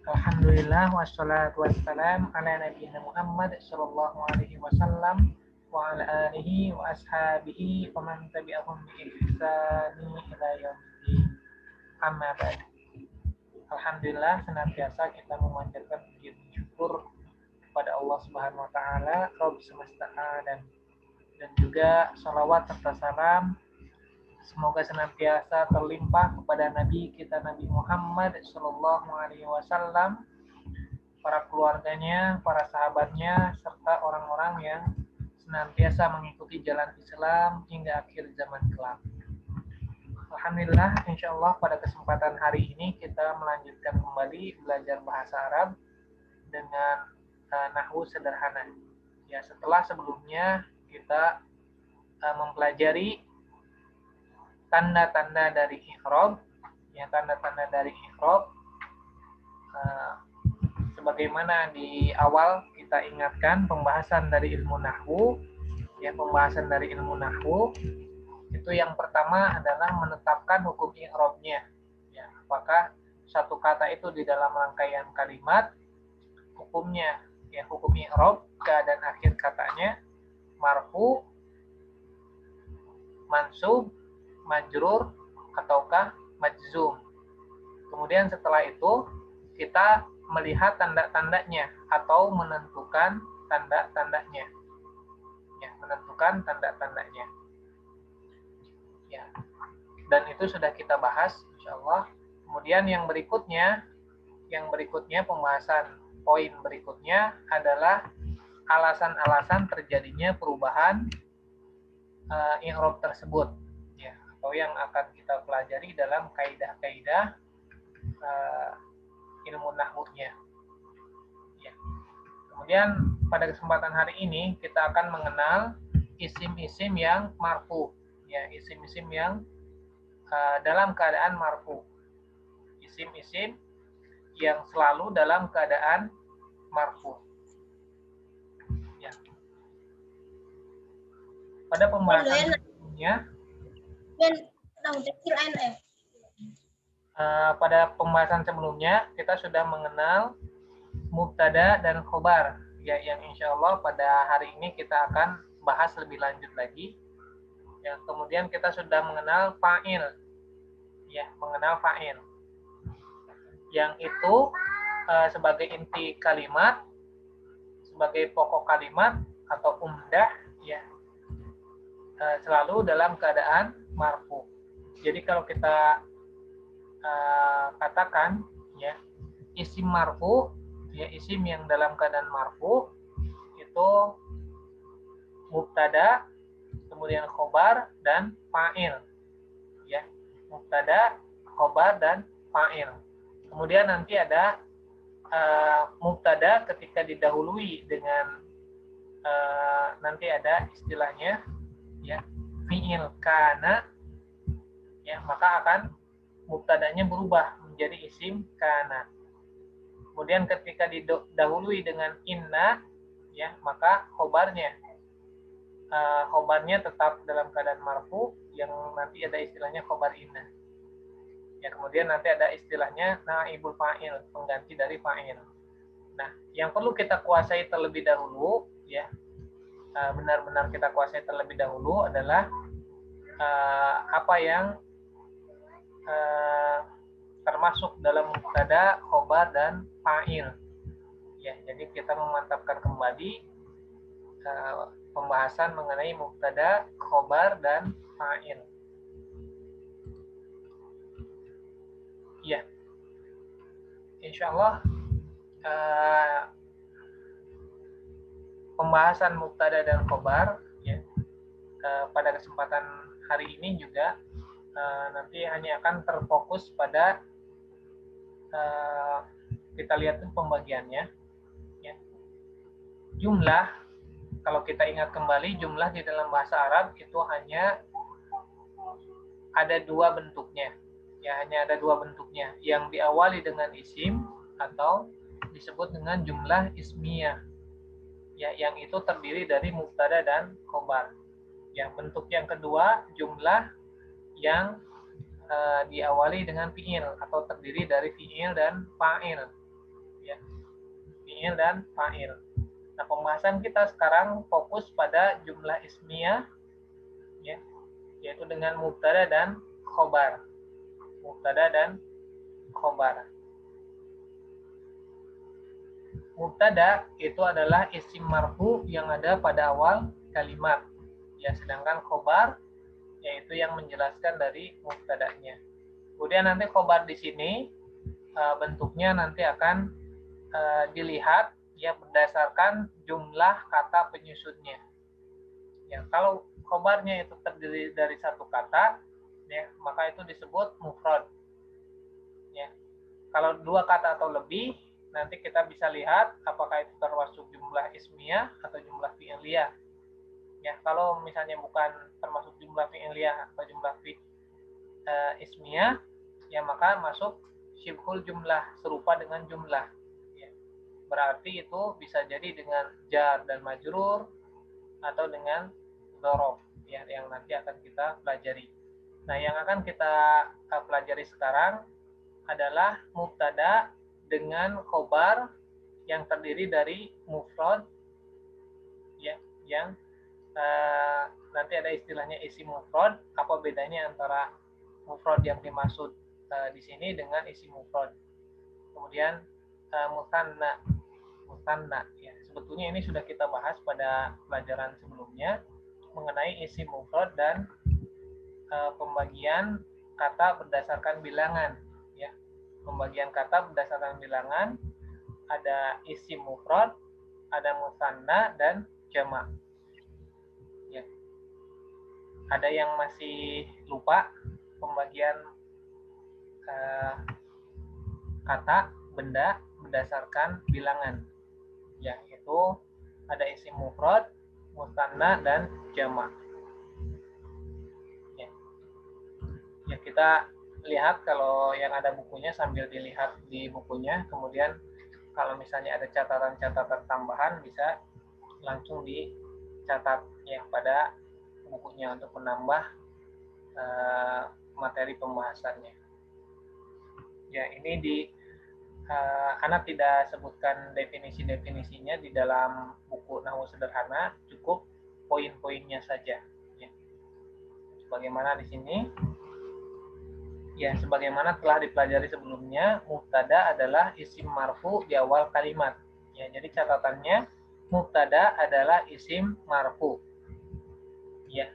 Alhamdulillah wassalatu wassalam ala nabiyina Muhammad sallallahu alaihi wasallam wa ala alihi wa ashabihi wa man tabi'ahum bi ihsani ila yaumiddin. Amma ba'd. Alhamdulillah senantiasa kita memanjatkan puji dan syukur kepada Allah Subhanahu wa taala, Rabb semesta alam, dan juga salawat serta salam semoga senantiasa terlimpah kepada Nabi kita Nabi Muhammad Sallallahu Alaihi Wasallam, para keluarganya, para sahabatnya, serta orang-orang yang senantiasa mengikuti jalan Islam hingga akhir zaman kelak. Alhamdulillah, insya Allah pada kesempatan hari ini kita melanjutkan kembali belajar bahasa Arab dengan nahwu sederhana. Ya, setelah sebelumnya kita mempelajari tanda-tanda dari i'rab, ya tanda-tanda dari i'rab. Sebagaimana di awal kita ingatkan pembahasan dari ilmu nahwu, ya pembahasan dari ilmu nahwu itu yang pertama adalah menetapkan hukum i'rabnya. Ya, apakah satu kata itu di dalam rangkaian kalimat hukumnya, ya hukum i'rab keadaan akhir katanya marfu, mansub, majrur, ataukah majzum. Kemudian setelah itu kita melihat tanda-tandanya atau menentukan tanda-tandanya. Ya, menentukan tanda-tandanya. Ya. Dan itu sudah kita bahas insyaallah. Kemudian yang berikutnya pembahasan poin berikutnya adalah alasan-alasan terjadinya perubahan i'rab tersebut. Atau yang akan kita pelajari dalam kaidah-kaidah ilmu nahwunya. Ya. Kemudian pada kesempatan hari ini kita akan mengenal isim-isim yang marfu, ya isim-isim yang dalam keadaan marfu, isim-isim yang selalu dalam keadaan marfu. Ya. Pada pembahasan sebelumnya. Pada pembahasan sebelumnya kita sudah mengenal mubtada dan khobar, ya yang insya Allah pada hari ini kita akan bahas lebih lanjut lagi. Ya, kemudian kita sudah mengenal fa'il, ya mengenal fa'il, yang itu sebagai inti kalimat, sebagai pokok kalimat atau umdah, ya selalu dalam keadaan marfu. Jadi kalau kita katakan ya isim marfu, ya isim yang dalam keadaan marfu itu mubtada, kemudian khobar dan fa'il. Ya, mubtada, khobar dan fa'il. Kemudian nanti ada mubtada ketika didahului dengan nanti ada istilahnya ya fi'il kana, ya maka akan mubtadanya berubah menjadi isim kana. Kemudian ketika didahului dengan inna, ya maka khobarnya tetap dalam keadaan marfu, yang nanti ada istilahnya khobar inna. Ya kemudian nanti ada istilahnya naibul fa'il, pengganti dari fa'il. Nah, yang perlu kita kuasai terlebih dahulu, ya benar-benar kita kuasai terlebih dahulu adalah apa yang termasuk dalam mubtada, khobar dan fa'il. Ya, jadi kita memantapkan kembali pembahasan mengenai mubtada, khobar dan fa'il. Ya, insya Allah pembahasan mubtada dan khobar ya pada kesempatan hari ini juga nanti hanya akan terfokus pada kita lihat pembagiannya ya. Jumlah, kalau kita ingat kembali, jumlah di dalam bahasa Arab itu hanya ada dua bentuknya, ya hanya ada dua bentuknya, yang diawali dengan isim atau disebut dengan jumlah ismiyah, ya yang itu terdiri dari mubtada dan khobar. Ya, bentuk yang kedua jumlah yang diawali dengan fi'il atau terdiri dari fi'il dan fa'il. ya, fi'il dan fa'il. Nah, pembahasan kita sekarang fokus pada jumlah ismiyah, ya, yaitu dengan mubtada dan khobar. Mubtada dan khobar. Mubtada itu adalah isim marfu yang ada pada awal kalimat. Ya, sedangkan khobar yaitu yang menjelaskan dari mubtadanya. Kemudian nanti khobar di sini bentuknya nanti akan dilihat ya berdasarkan jumlah kata penyusunnya. Ya, kalau khobarnya itu terdiri dari satu kata, ya, maka itu disebut mufrad. Ya. Kalau dua kata atau lebih, nanti kita bisa lihat apakah itu termasuk jumlah ismiyah atau jumlah fi'liyah. Ya, kalau misalnya bukan termasuk jumlah fi'liyah atau jumlah ismiyah, ya maka masuk syibhul jumlah, serupa dengan jumlah. Ya. Berarti itu bisa jadi dengan jar dan majrur atau dengan dzaraf, ya, yang nanti akan kita pelajari. Nah, yang akan kita pelajari sekarang adalah mubtada dengan khobar yang terdiri dari mufrad, ya, yang nanti ada istilahnya isim mufrad. Apa bedanya antara mufrad yang dimaksud di sini dengan isim mufrad? Kemudian musanna, ya. Sebetulnya ini sudah kita bahas pada pelajaran sebelumnya mengenai isim mufrad dan pembagian kata berdasarkan bilangan, ya. Pembagian kata berdasarkan bilangan ada isim mufrad, ada musanna dan jamak. Ya. Ada yang masih lupa pembagian kata benda berdasarkan bilangan. Ya, itu ada isim mufrad, musanna dan jamak. Ya, kita lihat kalau yang ada bukunya sambil dilihat di bukunya. Kemudian kalau misalnya ada catatan-catatan tambahan bisa langsung dicatat ya pada bukunya untuk menambah materi pembahasannya. Ya, ini di Ana tidak sebutkan definisi-definisinya di dalam buku Nahwu Sederhana, cukup poin-poinnya saja. Ya. Sebagaimana di sini, ya, sebagaimana telah dipelajari sebelumnya, mubtada adalah isim marfu di awal kalimat. Ya, jadi catatannya mubtada adalah isim marfu. Ya.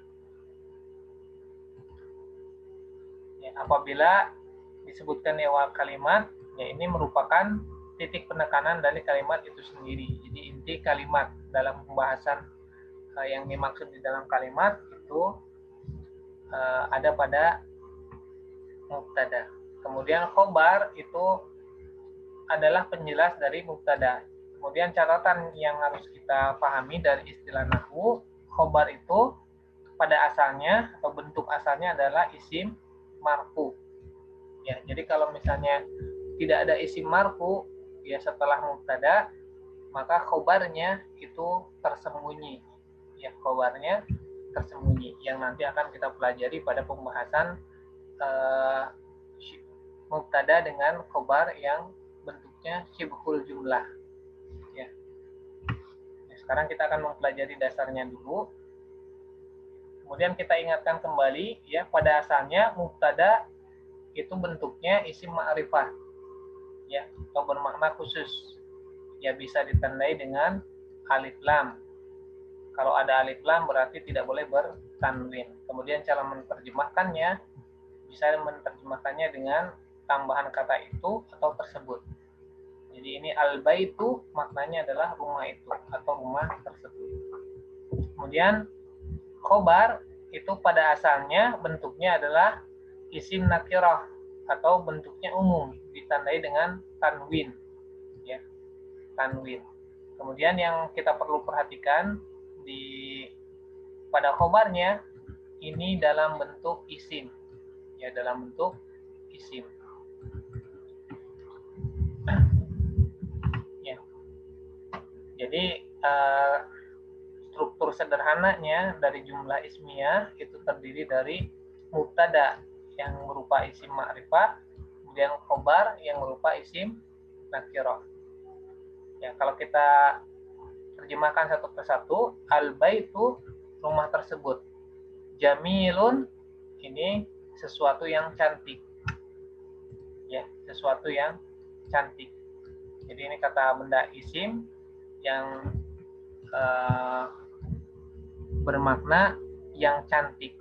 Ya, apabila disebutkan di awal kalimat, ya ini merupakan titik penekanan dari kalimat itu sendiri. Jadi inti kalimat dalam pembahasan yang dimaksud di dalam kalimat itu ada pada mubtada. Kemudian khobar itu adalah penjelas dari mubtada. Kemudian catatan yang harus kita pahami dari istilah nahwu, khobar itu pada asalnya atau bentuk asalnya adalah isim marfu. Ya, jadi kalau misalnya tidak ada isim marfu ya setelah mubtada, maka khobarnya itu tersembunyi. Ya, khobarnya tersembunyi yang nanti akan kita pelajari pada pembahasan mubtada dengan khobar yang bentuknya syibhul jumlah. Ya. Nah, sekarang kita akan mempelajari dasarnya dulu. Kemudian kita ingatkan kembali ya, pada asalnya mubtada itu bentuknya isim ma'rifah, ya, atau bermakna khusus. Ya, bisa ditandai dengan alif lam. Kalau ada alif lam berarti tidak boleh bertanwin. Kemudian cara menerjemahkannya, bisa menerjemahkannya dengan tambahan kata itu atau tersebut. Jadi ini al-baitu maknanya adalah rumah itu atau rumah tersebut. Kemudian khobar itu pada asalnya bentuknya adalah isim nakirah atau bentuknya umum ditandai dengan tanwin, ya, tanwin. Kemudian yang kita perlu perhatikan pada khobarnya ini dalam bentuk isim, ya, dalam bentuk isim. Ya. Jadi struktur sederhananya dari jumlah ismiyah itu terdiri dari mubtada yang berupa isim ma'rifah, kemudian khobar yang berupa isim nakirah. Ya, kalau kita terjemahkan satu persatu, al-baitu rumah tersebut. Jamilun ini sesuatu yang cantik. Ya, sesuatu yang cantik. Jadi ini kata benda isim yang bermakna yang cantik.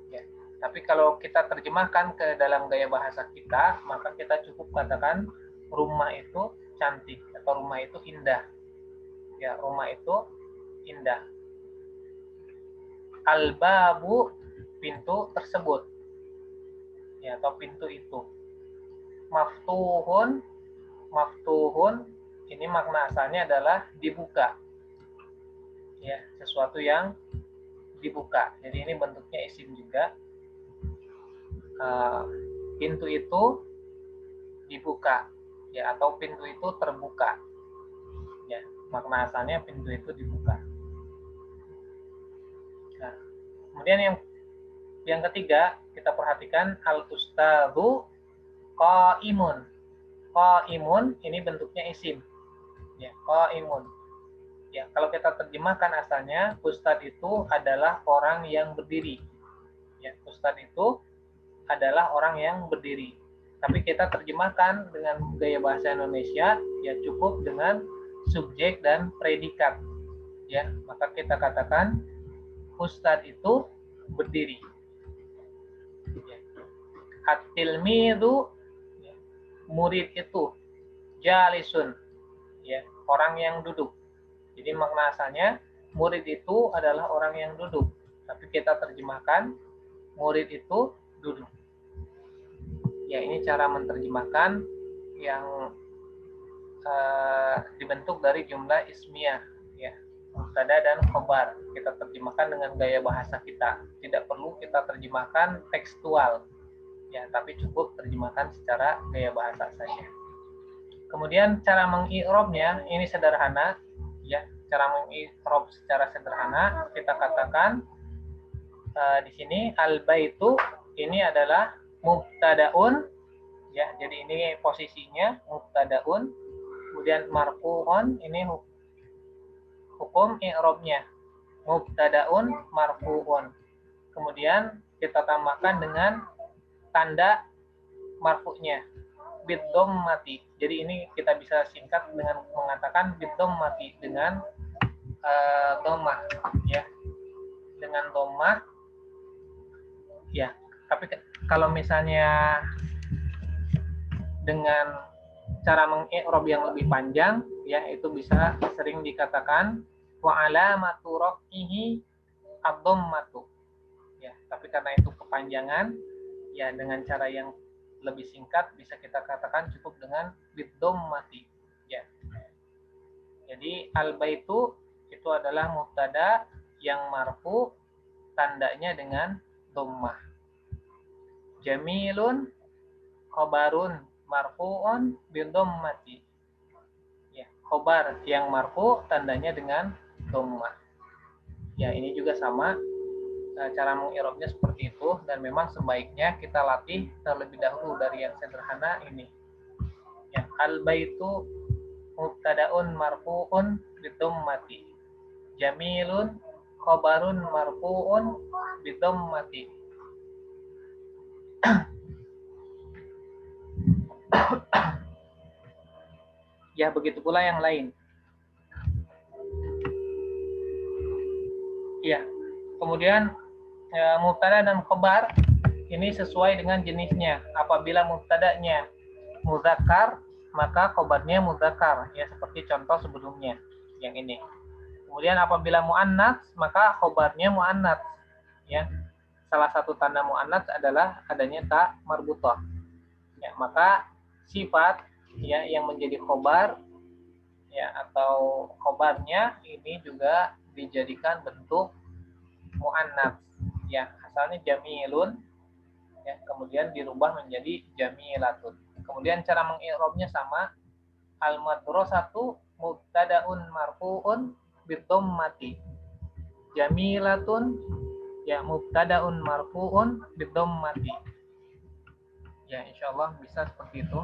Ya. Tapi kalau kita terjemahkan ke dalam gaya bahasa kita, maka kita cukup katakan rumah itu cantik atau rumah itu indah. Ya, rumah itu indah. Al-babu pintu tersebut. Ya, atau pintu itu. Maftuhun, maftuhun ini makna asalnya adalah dibuka. Ya, sesuatu yang dibuka. Jadi ini bentuknya isim juga. Pintu itu dibuka, ya, atau pintu itu terbuka. Ya, makna asalnya pintu itu dibuka. Nah, kemudian yang ketiga kita perhatikan al-ustadzu qaimun. Qaimun ini bentuknya isim. Ya, qaimun. Ya, kalau kita terjemahkan asalnya ustadz itu adalah orang yang berdiri. Ya, ustadz itu adalah orang yang berdiri. Tapi kita terjemahkan dengan gaya bahasa Indonesia, ya cukup dengan subjek dan predikat. Ya, maka kita katakan ustadz itu berdiri. Ya. At-tilmidhu, murid itu, jalisun, ya orang yang duduk. Jadi makna asalnya murid itu adalah orang yang duduk. Tapi kita terjemahkan murid itu duduk. Ya, ini cara menerjemahkan yang dibentuk dari jumlah ismiyah, ya, mubtada dan khobar. Kita terjemahkan dengan gaya bahasa kita. Tidak perlu kita terjemahkan tekstual, ya, tapi cukup terjemahkan secara gaya bahasa saja. Kemudian cara mengi'robnya ini sederhana, ya. Cara mengi'rob secara sederhana kita katakan di sini al-baitu ini adalah mubtadaun, ya. Jadi ini posisinya mubtadaun, kemudian marfu'un ini hukum i'robnya mubtadaun marfu'un. Kemudian kita tambahkan dengan tanda marfu'nya bidhammati. Jadi ini kita bisa singkat dengan mengatakan bidhammati dengan dhammah, ya. Dengan dhammah, ya. Tapi kalau misalnya dengan cara mengi'rab yang lebih panjang, ya, itu bisa sering dikatakan wa alamatu raf'ihi ad-dhammatu. Ya, tapi karena itu kepanjangan, ya dengan cara yang lebih singkat bisa kita katakan cukup dengan bidhammati, ya. Jadi al-baitu itu adalah mubtada yang marfu, tandanya dengan dhammah. Jamilun khabarun marfu'un bidhammati. Ya, khabar yang marfu tandanya dengan dhammah. Ya, ini juga sama. Cara mengi'rabnya seperti itu, dan memang sebaiknya kita latih terlebih dahulu dari yang sederhana ini. Ya, al-baitu mubtadaun marfu'un bidhammati. Jamilun khabarun marfu'un bidhammati. Ya, begitu pula yang lain. Ya, kemudian mubtada dan khabar ini sesuai dengan jenisnya. Apabila mubtadanya mudzakkar, maka khabarnya mudzakkar, ya, seperti contoh sebelumnya yang ini. Kemudian apabila muannats, maka khabarnya muannats, ya. Salah satu tanda muannats adalah adanya ta marbutah. Ya, maka sifat, ya, yang menjadi khabar, ya, atau khabarnya ini juga dijadikan bentuk muannats, ya. Asalnya jamilun, ya, kemudian dirubah menjadi jamilatun. Kemudian cara mengi'rabnya sama. Al-madrasatu mubtadaun marfu'un bidhammati. Jamilatun, ya, mubtadaun marfu'un bidhammati. Ya, insyaallah bisa seperti itu.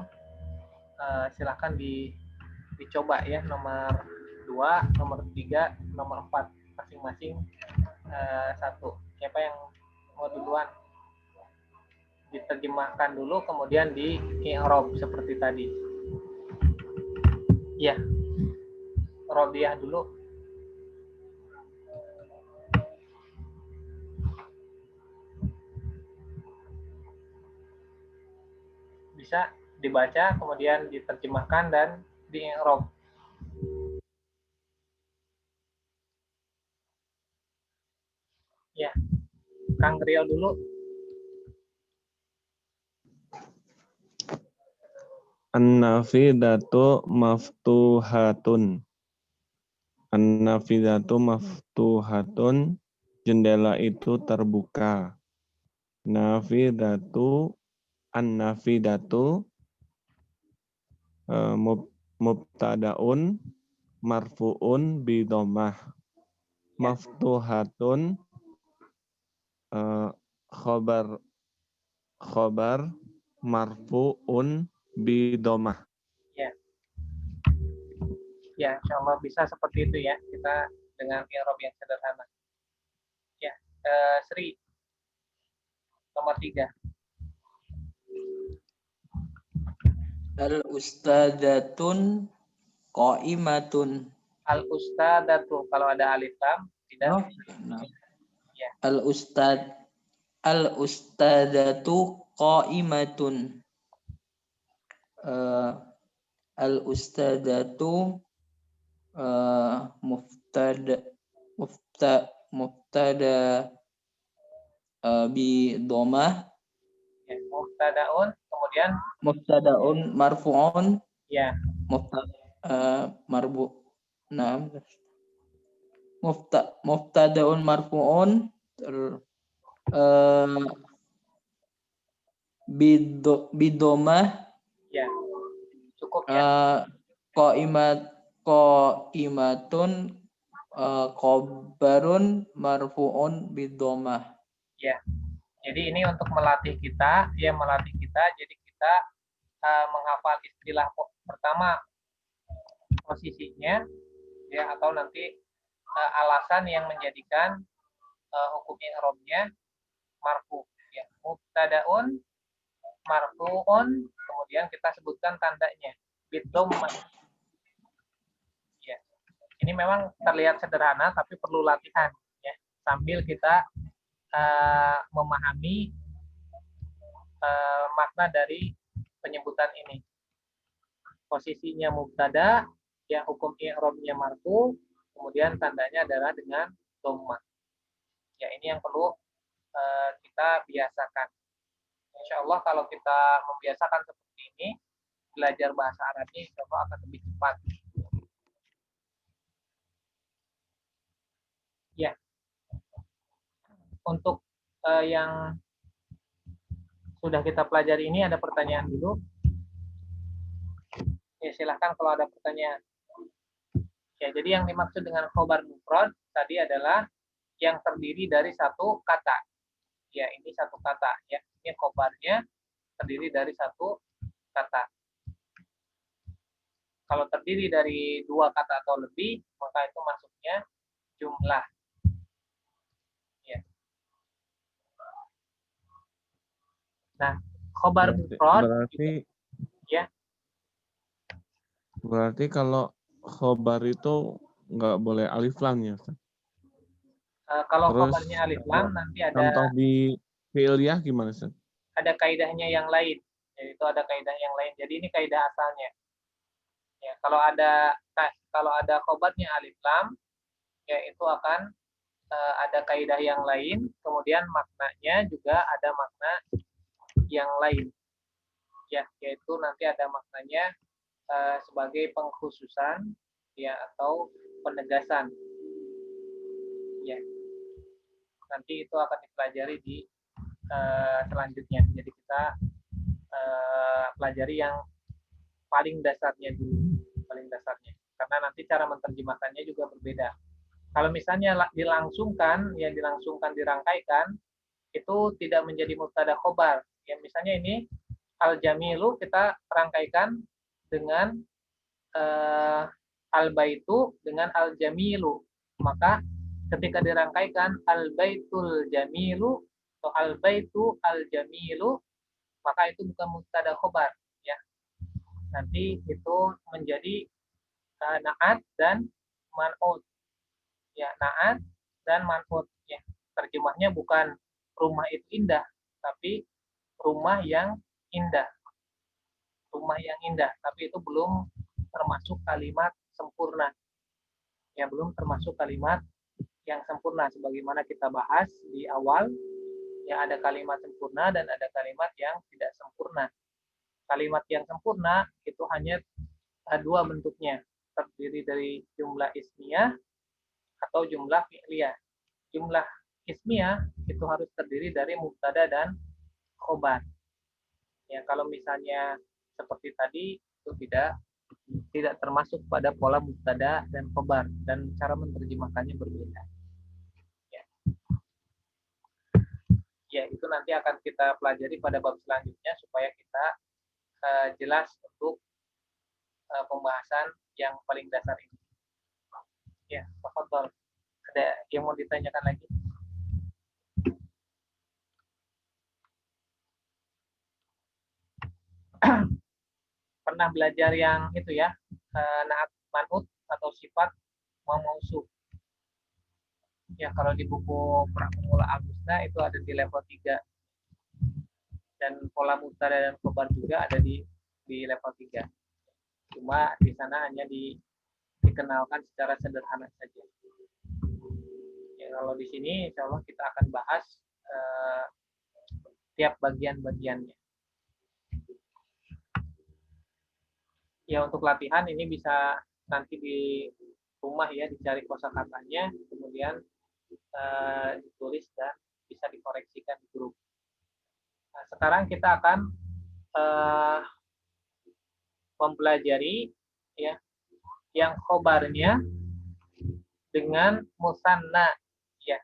Silakan dicoba ya, nomor 2, nomor 3, nomor 4 masing-masing satu. Siapa yang mau duluan? Diterjemahkan dulu, kemudian di i'rab seperti tadi. Ya, Rodiah dulu. Bisa dibaca, kemudian diterjemahkan dan di i'rab. Ya, Kang Rio dulu. An-nafidatu maftuhatun. An-nafidatu maftuhatun. Jendela itu terbuka. Nafidatu, an-nafidatu mubtadaun marfuun bidomah. Maftuhatun khobar marfuun bidomah. Ya. Ya, insyaallah bisa seperti itu ya, kita dengan i'rab yang sederhana. Ya, Sri nomor 3. Al-ustadzatun qa'imatun. Al-ustadzatu, kalau ada alif lam tidak. Oh, nah. Ya. Al-ustadzatu qa'imatun. Al-ustadzatu mubtada bi dhamah. Ya, mubtadaun, kemudian Mubtadaun marfu'un. ya. Mubtadaun marfu'un bidomah. Ya, cukup ya. Qa'imatun khobarun marfu'un bidomah. Ya. Jadi ini untuk melatih kita, ya melatih kita. Jadi kita menghafal istilah pertama posisinya, ya, atau nanti alasan yang menjadikan hukum i'rabnya marfu. Ya, mubtadaun marfuun, kemudian kita sebutkan tandanya bidhammah. Ya. Ini memang terlihat sederhana tapi perlu latihan ya, sambil kita memahami makna dari penyebutan ini. Posisinya mubtada, ya hukum i'rabnya marfu, kemudian tandanya adalah dengan dhammah. Ya, ini yang perlu kita biasakan. Insya Allah kalau kita membiasakan seperti ini, belajar bahasa Arabnya insya Allah akan lebih cepat. Ya, untuk yang sudah kita pelajari ini ada pertanyaan dulu. Ya, silahkan kalau ada pertanyaan. Ya, jadi yang dimaksud dengan khobar mufrad tadi adalah yang terdiri dari satu kata. Ya, ini satu kata. Ya, ini khobarnya terdiri dari satu kata. Kalau terdiri dari dua kata atau lebih, maka itu masuknya jumlah. Ya. Nah, khobar mufrad berarti ya. Berarti kalau khobar itu nggak boleh alif lam ya, Ustaz? Kalau Terus khobarnya alif lam nanti contoh ada di fi'liyah gimana, Ustaz? ada kaidahnya yang lain. Yaitu ada kaidah yang lain. Jadi ini kaidah asalnya. Ya, kalau ada khobarnya alif lam, ya itu akan ada kaidah yang lain, kemudian maknanya juga ada makna yang lain. Ya, yaitu nanti ada maknanya sebagai pengkhususan ya atau penegasan. Ya. Nanti itu akan dipelajari di selanjutnya. Jadi kita pelajari yang paling dasarnya dulu, paling dasarnya. Karena nanti cara menerjemahkannya juga berbeda. Kalau misalnya dilangsungkan, yang dilangsungkan dirangkaikan, itu tidak menjadi mubtada khobar. Ya, misalnya ini al-jamilu kita rangkaikan dengan al-baitu dengan al-jamilu. Maka ketika dirangkaikan al-baitul jamilu atau al-baitu al-jamilu, maka itu bukan mubtada khobar, ya. Nanti itu menjadi na'at dan man'ut, ya, na'at dan man'ut, ya. Terjemahnya bukan rumah itu indah, tapi rumah yang indah. Rumah yang indah, tapi itu belum termasuk kalimat sempurna. Ya, belum termasuk kalimat yang sempurna sebagaimana kita bahas di awal, ya, ada kalimat sempurna dan ada kalimat yang tidak sempurna. Kalimat yang sempurna itu hanya dua bentuknya, terdiri dari jumlah ismiyah atau jumlah fi'liyah. Jumlah ismiyah itu harus terdiri dari mubtada dan khobar. Ya, kalau misalnya seperti tadi itu tidak termasuk pada pola mubtada dan khobar, dan cara menerjemahkannya berbeda. Ya, itu nanti akan kita pelajari pada bab selanjutnya supaya kita jelas untuk pembahasan yang paling dasar ini. Ya, tafadhol. Ada yang mau ditanyakan lagi? Pernah belajar yang itu ya, na'at man'ut atau sifat mausuf. Ya, kalau di buku Pramula Agusna itu ada di level 3. Dan pola mubtada dan khobar juga ada di level 3. Cuma di sana hanya dikenalkan secara sederhana saja. Ya, kalau di sini insya Allah kita akan bahas tiap bagian-bagiannya. Ya, untuk latihan ini bisa nanti di rumah ya, dicari kosakatanya, kemudian ditulis dan bisa dikoreksikan di grup. Nah, sekarang kita akan mempelajari ya yang khobarnya dengan musanna, ya.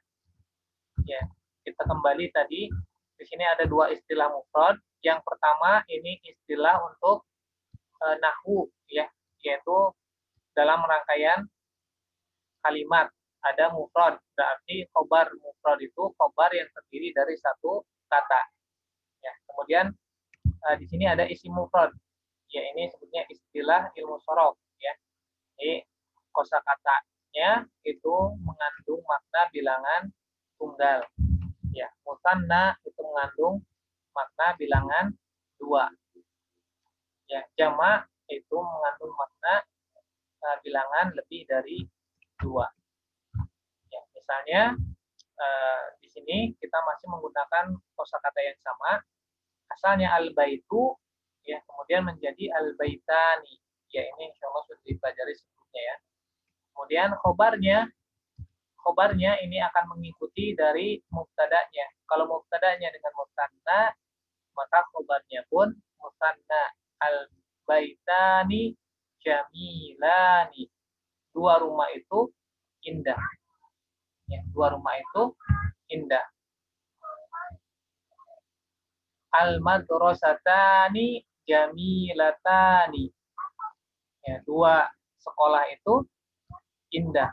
Ya, kita kembali tadi di sini ada dua istilah mufrad. Yang pertama ini istilah untuk nahwu, ya, yaitu dalam rangkaian kalimat ada mufrad, berarti khobar mufrad itu khobar yang terdiri dari satu kata. Ya, kemudian di sini ada isim mufrad. Ya, ini sebutnya istilah ilmu sorof, ya. Jadi kosakatanya itu mengandung makna bilangan tunggal. Ya, musanna itu mengandung makna bilangan 2. Ya, jamak itu mengandung makna bilangan lebih dari 2. Ya, misalnya di sini kita masih menggunakan kosakata yang sama. Asalnya al-baitu, ya, kemudian menjadi al-baitani. Ya, ini insya Allah sudah dipelajari sebelumnya ya. Kemudian khobarnya ini akan mengikuti dari mubtadanya. Kalau mubtadanya dengan musanna, maka khobarnya pun musanna. Al-baitani jamilani. Dua rumah itu indah. Ya, dua rumah itu indah. Al-madrasatani jamilatani. Ya, dua sekolah itu indah.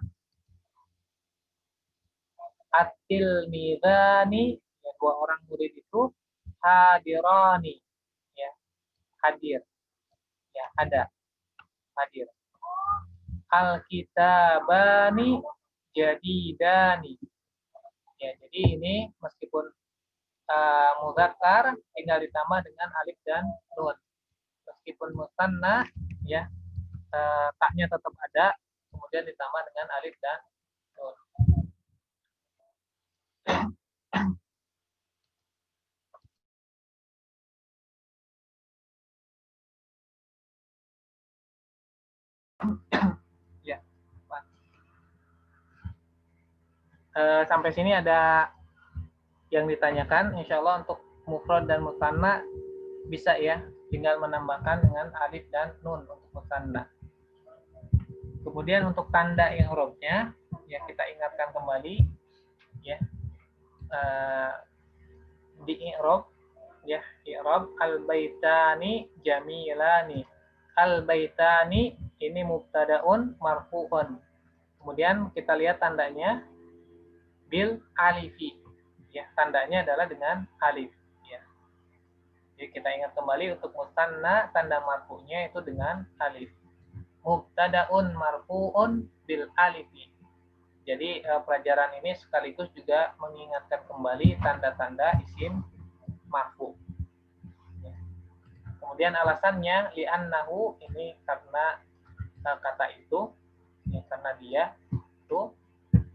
At-tilmidhani, ya, dua orang murid itu hadirani, ya, hadir, ya, ada, hadir. Al-kitabani jadidani, ya, jadi ini meskipun mudzakkar tinggal ditambah dengan alif dan nun. Meskipun musanna, ya, taknya tetap ada, kemudian ditambah dengan alif dan nun. Ya, sampai sini ada yang ditanyakan? Insya Allah untuk mufrad dan musanna bisa ya, tinggal menambahkan dengan alif dan nun untuk musanna. Kemudian untuk tanda i'rabnya, ya, kita ingatkan kembali, ya, di i'rab, ya, i'rab al-baitani jamilani. Al-baitani ini mubtadaun marfu'un. Kemudian kita lihat tandanya bil alifi. Ya, tandanya adalah dengan alif. Ya. Jadi kita ingat kembali untuk musanna tanda marfu'nya itu dengan alif. Mubtadaun marfu'un bil alifi. Jadi pelajaran ini sekaligus juga mengingatkan kembali tanda-tanda isim marfu. Ya. Kemudian alasannya li'annahu ini karena kata itu, ya, karena dia itu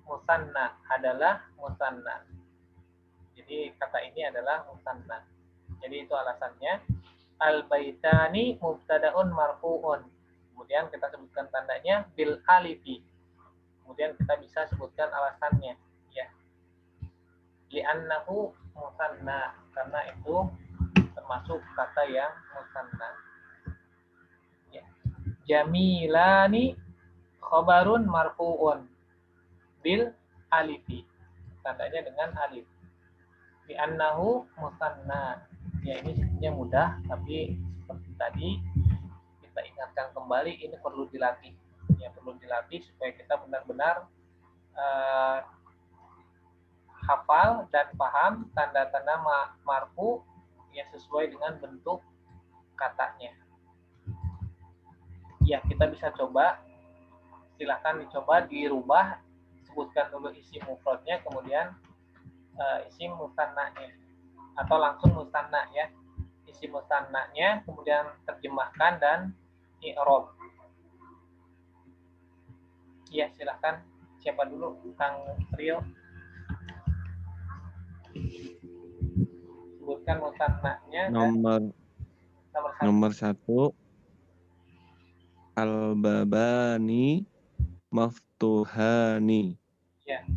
musanna adalah musanna. Jadi kata ini adalah musanna. Jadi itu alasannya. Al-baitani mubtadaun marfu'un. Kemudian kita sebutkan tandanya bil alifi. Kemudian kita bisa sebutkan alasannya, ya. Li'annahu musanna, karena itu termasuk kata yang musanna. Ya. Jamilani khabarun marfu'un bil alifi. Tandanya dengan alif. Li'annahu musanna. Ya, ini sebenarnya mudah, tapi seperti tadi kita ingatkan kembali, ini perlu dilatih. Ya, perlu dilatih supaya kita benar-benar hafal dan paham tanda-tanda marfu yang sesuai dengan bentuk katanya. Ya, kita bisa coba. Silahkan dicoba dirubah, sebutkan dulu isim mufradnya, kemudian isim musannanya, atau langsung musanna, ya. Isim musannanya, kemudian terjemahkan dan i'rab. Ya, silahkan. Siapa dulu? Kang Rio. Sebutkan musannanya. Nomor 1 al-babani maftuhani. Ya.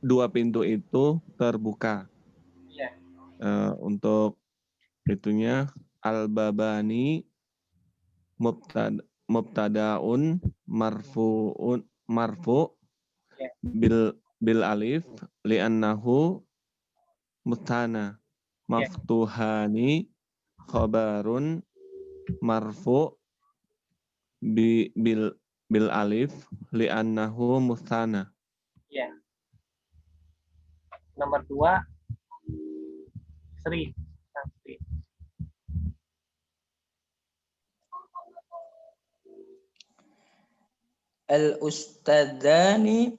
Dua pintu itu terbuka. Ya. Untuk itunya al-babani mubtadaun marfu Ya. bil alif li'annahu mutana. Maftuhani khabarun marfu bil alif li'annahu mutana. Ya. Nomor 2 Sri. Al-ustadzani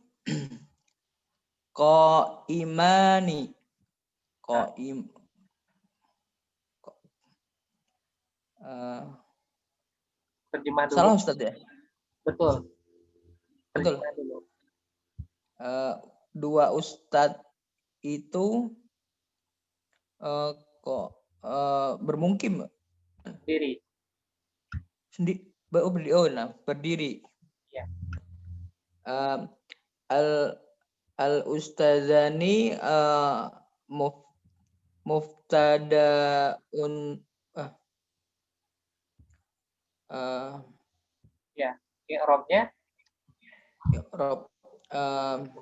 qaimani. Terjemah dulu. Salah Ustadz ya? Betul. Betul. Terjemah dulu. Dua ustadz itu bermungkim Diri. berdiri. Ya. Al-ustadzani muftadaun Ya, i'rabnya.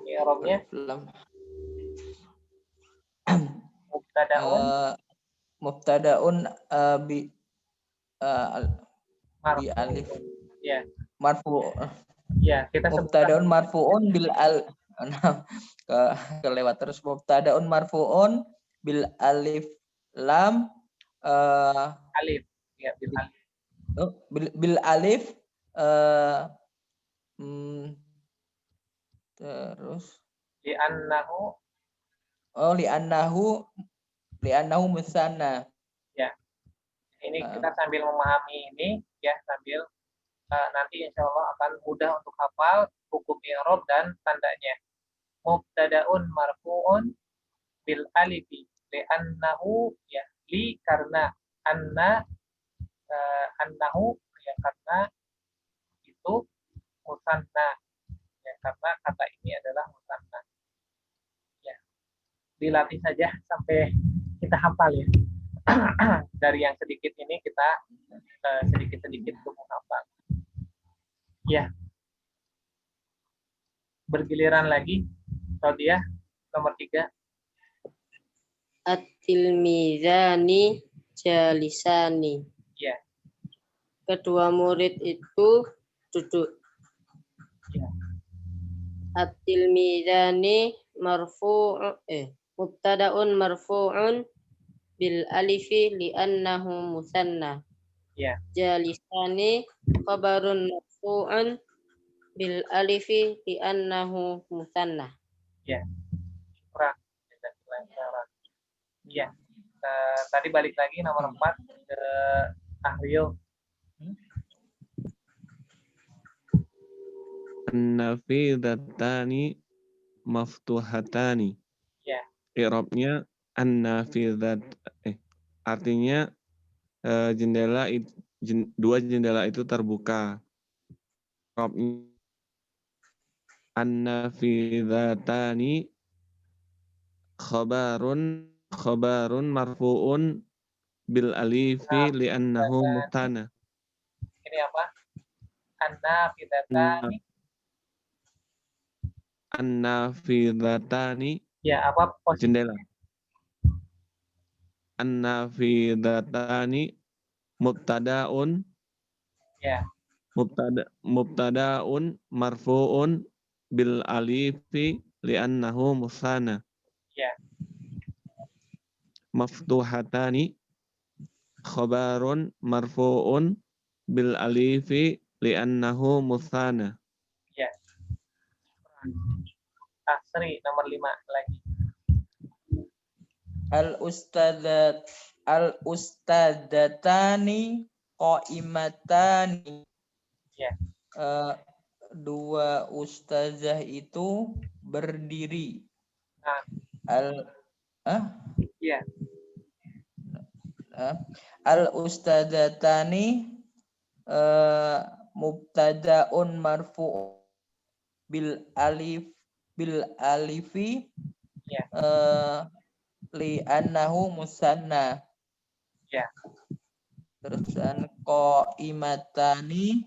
I'rabnya mubtadaun bi alif. Ya. Marfu. Ya, kita mubtadaun marfuun bil al kelewat terus. Mubtadaun marfuun bil alif lam alif. Ya, bil alif. Bil alif terus li'annahu musanna. Ya. Ini kita sambil memahami ini, ya, sambil nanti insya Allah akan mudah untuk hafal hukum i'rab dan tandanya. Mubtadaun marfu'un bil alifi li'annahu, ya, li karena annahu, ya, karena itu musanna, ya, karena kata ini adalah musanna. Ya, dilatih saja sampai kita hafal, ya. Dari yang sedikit ini kita sedikit-sedikit untuk menghafal. Ya. Bergiliran lagi. Rodiah nomor 3. At-tilmizani jalisani. Ya. Kedua murid itu duduk. Ya. At-tilmidani mubtada'un marfu'un bil alifi li'annahu musanna. Ya. Jalisani khabarun marfu'un bil alifi li'annahu musanna. Ya. Kurang. Ya. Tadi balik lagi nomor 4 ke Ahriyo. An-nafidatani maftuhatani. Ya. I'rabnya an-nafidat artinya dua jendela itu terbuka. I'rabnya an-nafidatani khabarun marfu'un bil alifi li'annahu mutana. Ini apa? An-nafidatani. An-nafidatani. Ya, apa posisi? Jendela. An-nafidatani mubtada'un. Ya. Mubtada'un marfu'un bil alifi li'annahu musana. Ya. Maftuhatani khabarun marfu'un bil alifi li'annahu musana. Ya. Asri nomor 5 lagi. Al-ustadatani qa'imatani. Ya. Dua ustazah itu berdiri. Ya. Al-ustadatani mubtada'un marfu' bil alifi Ya. li annahu musanna. Ya. Terusan qa'imatani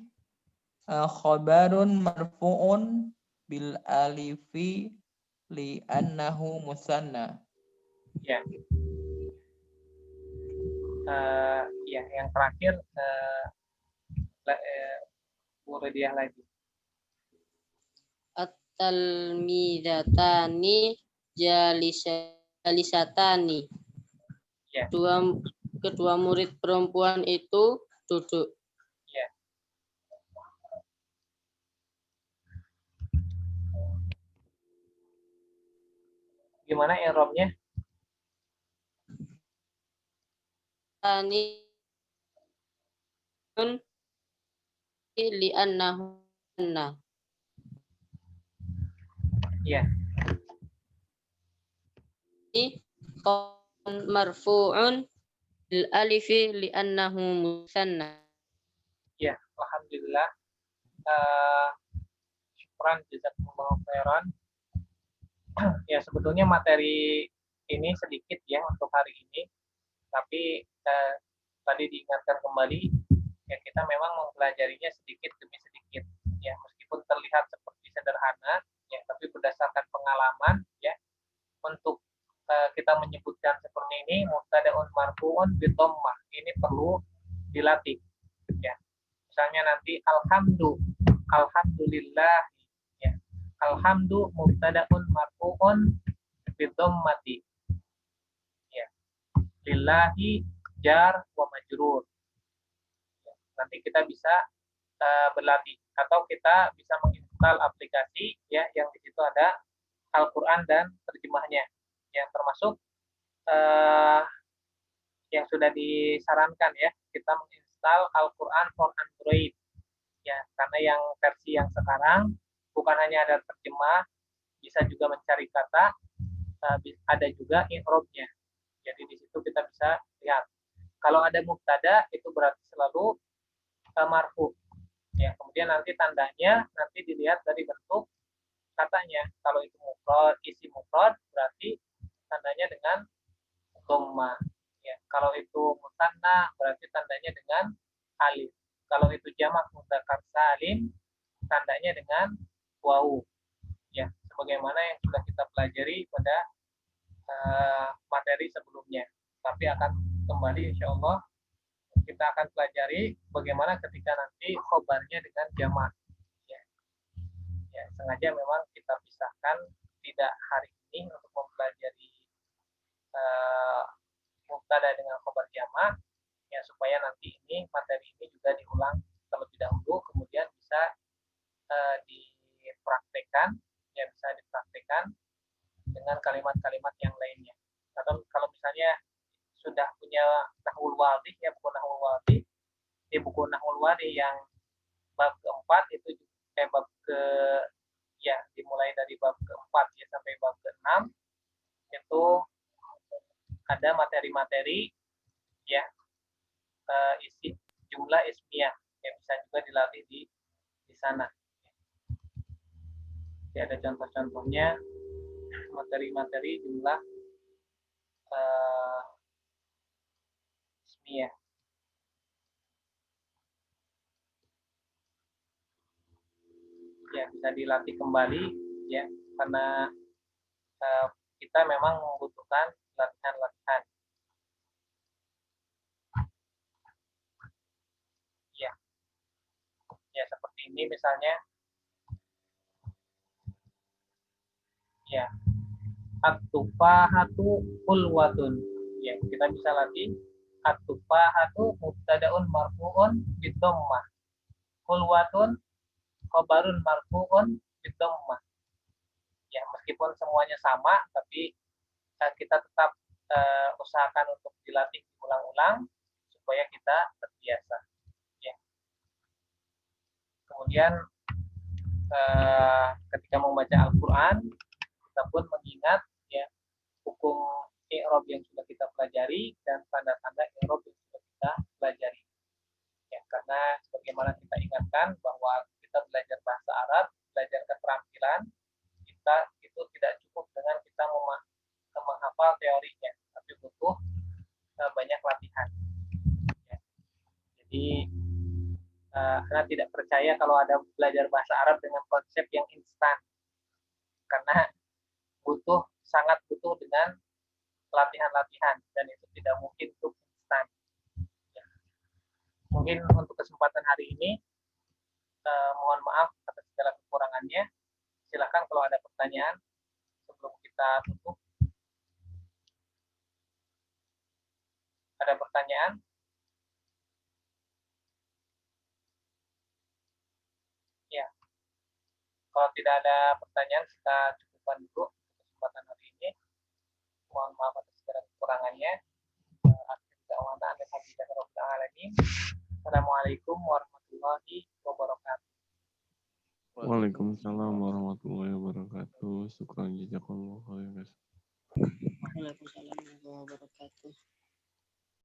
khabarun marfu'un bil alifi li annahu musanna. Ya. Ya, yang terakhir Muridiah lagi. At-talmidatani jalisatani. Ya. Kedua murid perempuan itu duduk. Ya. Gimana i'rabnya? Tani li'annahu anna. Ya. Marfu'un bil alifi li'annahu musanna. Ya, alhamdulillah. Syukran jazakumullahu khairan. Ya, sebetulnya materi ini sedikit ya untuk hari ini. Tapi tadi diingatkan kembali ya, kita memang mempelajarinya sedikit demi sedikit ya, meskipun terlihat seperti sederhana ya, tapi berdasarkan pengalaman ya, untuk kita menyebutkan seperti ini mubtada'un marfu'un bi dhammah ini perlu dilatih ya. Misalnya nanti alhamdulillah ya, alhamdu mubtada'un marfu'un bi dhammati ya, lillahi jar wa majrur. Nanti kita bisa berlatih atau kita bisa menginstal aplikasi ya yang di situ ada Al-Qur'an dan terjemahnya, yang termasuk yang sudah disarankan ya, kita menginstal Al-Qur'an for Android ya, karena yang versi yang sekarang bukan hanya ada terjemah, bisa juga mencari kata, ada juga i'rabnya. Jadi di situ kita bisa lihat. Kalau ada mubtada itu berarti selalu marfu. Ya, kemudian nanti tandanya nanti dilihat dari bentuk katanya. Kalau itu mufrad, isi mufrad berarti tandanya dengan dhamma. Ya, kalau itu musanna berarti tandanya dengan alif. Kalau itu jamak mudzakkar salim tandanya dengan wawu. Ya, sebagaimana yang sudah kita pelajari pada materi sebelumnya. Tapi akan kembali insya Allah kita akan pelajari bagaimana ketika nanti khobarnya dengan jamak. Ya, sengaja memang kita pisahkan tidak hari ini untuk mempelajari mubtada dengan khobar jamak, ya supaya nanti ini materi ini juga diulang terlebih dahulu, kemudian bisa dipraktekkan, ya bisa dipraktekkan dengan kalimat-kalimat yang lainnya. Atau kalau misalnya sudah punya Nahwul Wadih, ya buku Nahwul Wadih, di buku Nahwul Wadih yang bab keempat itu bab ke ya dimulai dari bab keempat ya sampai bab keenam itu ada materi-materi ya isi jumlah ismiyah yang bisa juga dilatih di sana. Jadi ada contoh-contohnya materi-materi jumlah ismiyah. Ya bisa dilatih kembali ya karena kita memang membutuhkan latihan-latihan. Ya seperti ini misalnya ya at-tufahatu ulwatun, ya kita bisa latih at-tufahatu mubtadaun marfu'un bidhammah, ulwatun khabarun marfu'un bidhammah. Ya meskipun semuanya sama tapi kita tetap usahakan untuk dilatih ulang-ulang supaya kita terbiasa. Ya. Kemudian ketika membaca Al-Quran kita pun mengingat ya hukum i'rab yang sudah kita pelajari dan tanda-tanda i'rab yang sudah kita pelajari. Ya, karena sebagaimana kita ingatkan bahwa kita belajar bahasa Arab, belajar keterampilan, kita itu tidak cukup dengan kita menghafal teorinya, tapi butuh banyak latihan. Ya. Jadi Anda tidak percaya kalau ada belajar bahasa Arab dengan konsep yang instan, karena sangat butuh dengan latihan-latihan dan itu tidak mungkin untuk instan. Ya. Mungkin untuk kesempatan hari ini mohon maaf atas segala kekurangannya. Silakan kalau ada pertanyaan sebelum kita tutup. Ada pertanyaan? Ya. Kalau tidak ada pertanyaan kita cukupkan dulu kesempatan hari ini. Mohon maaf atas segala kekurangannya. Assalamualaikum warahmatullahi wabarakatuh. Waalaikumsalam warahmatullahi wabarakatuh. Syukran jazakallahu khairan. Waalaikumsalam warahmatullahi wabarakatuh.